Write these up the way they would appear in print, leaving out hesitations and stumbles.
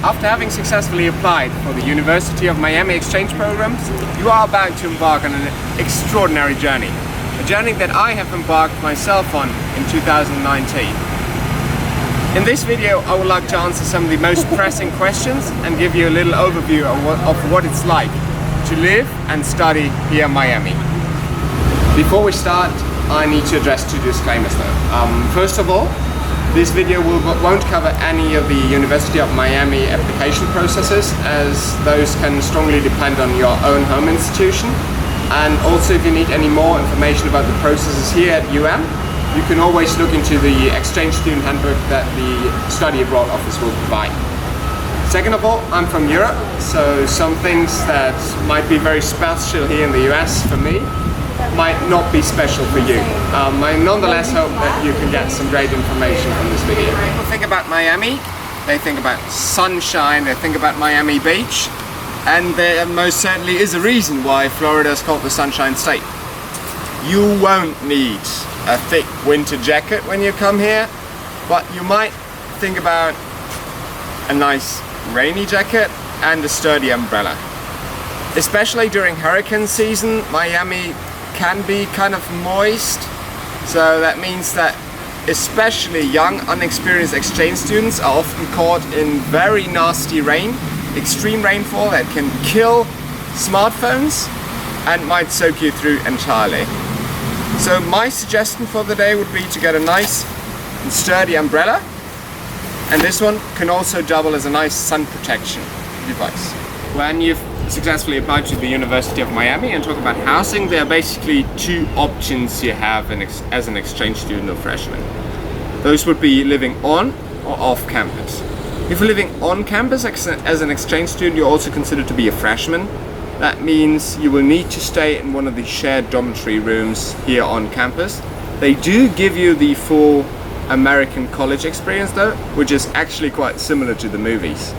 After having successfully applied for the University of Miami exchange programs, you are about to embark on an extraordinary journey. A journey that I have embarked myself on in 2019. In this video, I would like to answer some of the most pressing questions and give you a little overview of what it's like to live and study here in Miami. Before we start, I need to address two disclaimers though. First of all, this video won't cover any of the University of Miami application processes, as those can strongly depend on your own home institution. And also, if you need any more information about the processes here at UM, you can always look into the exchange student handbook that the study abroad office will provide. Second of all, I'm from Europe, so some things that might be very special here in the US for me might not be special for you. I nonetheless hope that you can get some great information from this video. When people think about Miami, they think about sunshine, they think about Miami Beach, and there most certainly is a reason why Florida is called the Sunshine State. You won't need a thick winter jacket when you come here, but you might think about a nice rainy jacket and a sturdy umbrella. Especially during hurricane season, Miami can be kind of moist, so that means that especially young, unexperienced exchange students are often caught in very nasty rain, extreme rainfall that can kill smartphones and might soak you through entirely. So my suggestion for the day would be to get a nice and sturdy umbrella, and this one can also double as a nice sun protection device. When you've successfully applied to the University of Miami and talk about housing, there are basically two options you have as an exchange student or freshman. Those would be living on or off campus. If you're living on campus as an exchange student, you're also considered to be a freshman. That means you will need to stay in one of the shared dormitory rooms here on campus. They do give you the full American college experience though, which is actually quite similar to the movies.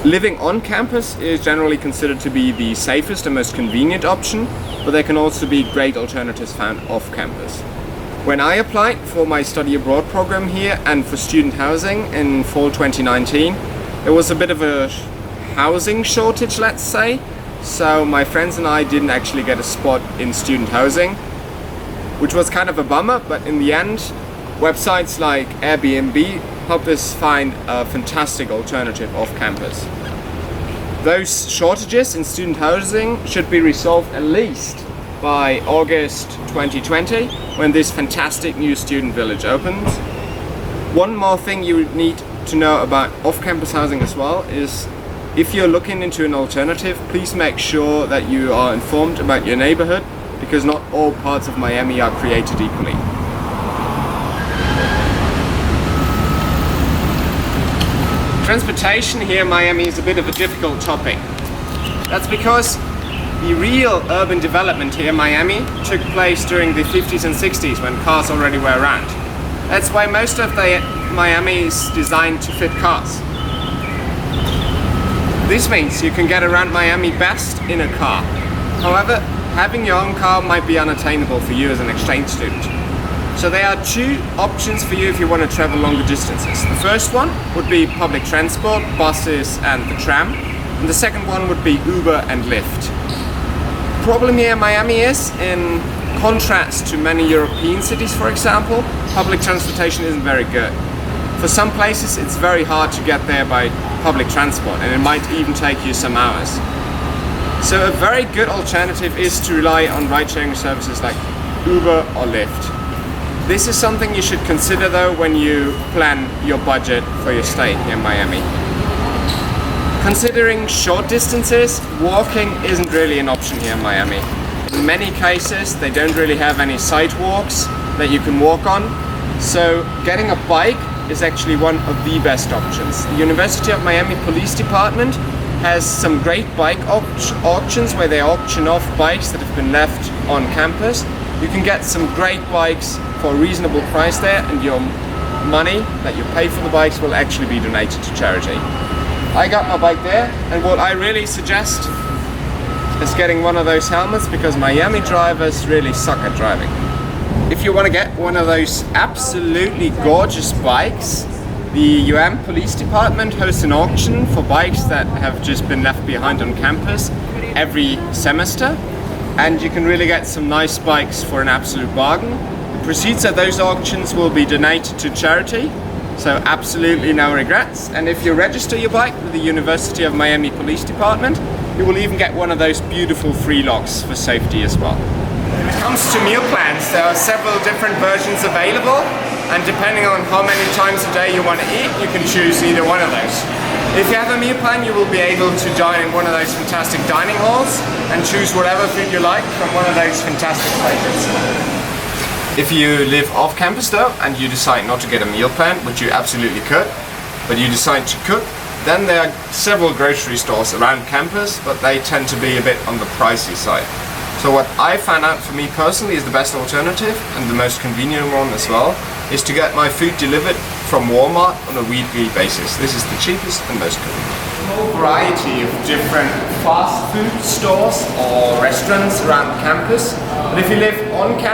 Living on campus is generally considered to be the safest and most convenient option, but there can also be great alternatives found off campus. When I applied for my study abroad program here and for student housing in fall 2019, there was a bit of a housing shortage, let's say, so my friends and I didn't actually get a spot in student housing, which was kind of a bummer, but in the end, websites like Airbnb helped us find a fantastic alternative off campus. Those shortages in student housing should be resolved at least by August 2020, when this fantastic new student village opens. One more thing you need to know about off-campus housing as well is, if you're looking into an alternative, please make sure that you are informed about your neighborhood, because not all parts of Miami are created equally. Transportation here in Miami is a bit of a difficult topic. That's because the real urban development here in Miami took place during the 50s and 60s, when cars already were around. That's why most of Miami is designed to fit cars. This means you can get around Miami best in a car. However, having your own car might be unattainable for you as an exchange student. So there are two options for you if you want to travel longer distances. The first one would be public transport, buses and the tram. And the second one would be Uber and Lyft. The problem here in Miami is, in contrast to many European cities for example, public transportation isn't very good. For some places it's very hard to get there by public transport, and it might even take you some hours. So a very good alternative is to rely on ride-sharing services like Uber or Lyft. This is something you should consider though when you plan your budget for your stay in Miami. Considering short distances, walking isn't really an option here in Miami. In many cases, they don't really have any sidewalks that you can walk on, so getting a bike is actually one of the best options. The University of Miami Police Department has some great bike auctions where they auction off bikes that have been left on campus. You can get some great bikes for a reasonable price there, and your money that you pay for the bikes will actually be donated to charity. I got my bike there, and what I really suggest is getting one of those helmets, because Miami drivers really suck at driving. If you want to get one of those absolutely gorgeous bikes, The UM Police Department hosts an auction for bikes that have just been left behind on campus every semester, and you can really get some nice bikes for an absolute bargain. The proceeds of those auctions will be donated to charity, so absolutely no regrets. And if you register your bike with the University of Miami Police Department, you will even get one of those beautiful free locks for safety as well. When it comes to meal plans, there are several different versions available, and depending on how many times a day you want to eat, you can choose either one of those. If you have a meal plan, you will be able to dine in one of those fantastic dining halls and choose whatever food you like from one of those fantastic places. If you live off campus though, and you decide not to get a meal plan, which you absolutely could, but you decide to cook, then there are several grocery stores around campus, but they tend to be a bit on the pricey side. So what I found out for me personally is the best alternative, and the most convenient one as well, is to get my food delivered from Walmart on a weekly basis. This is the cheapest and most convenient. A whole variety of different fast food stores or restaurants around campus. But if you live on campus,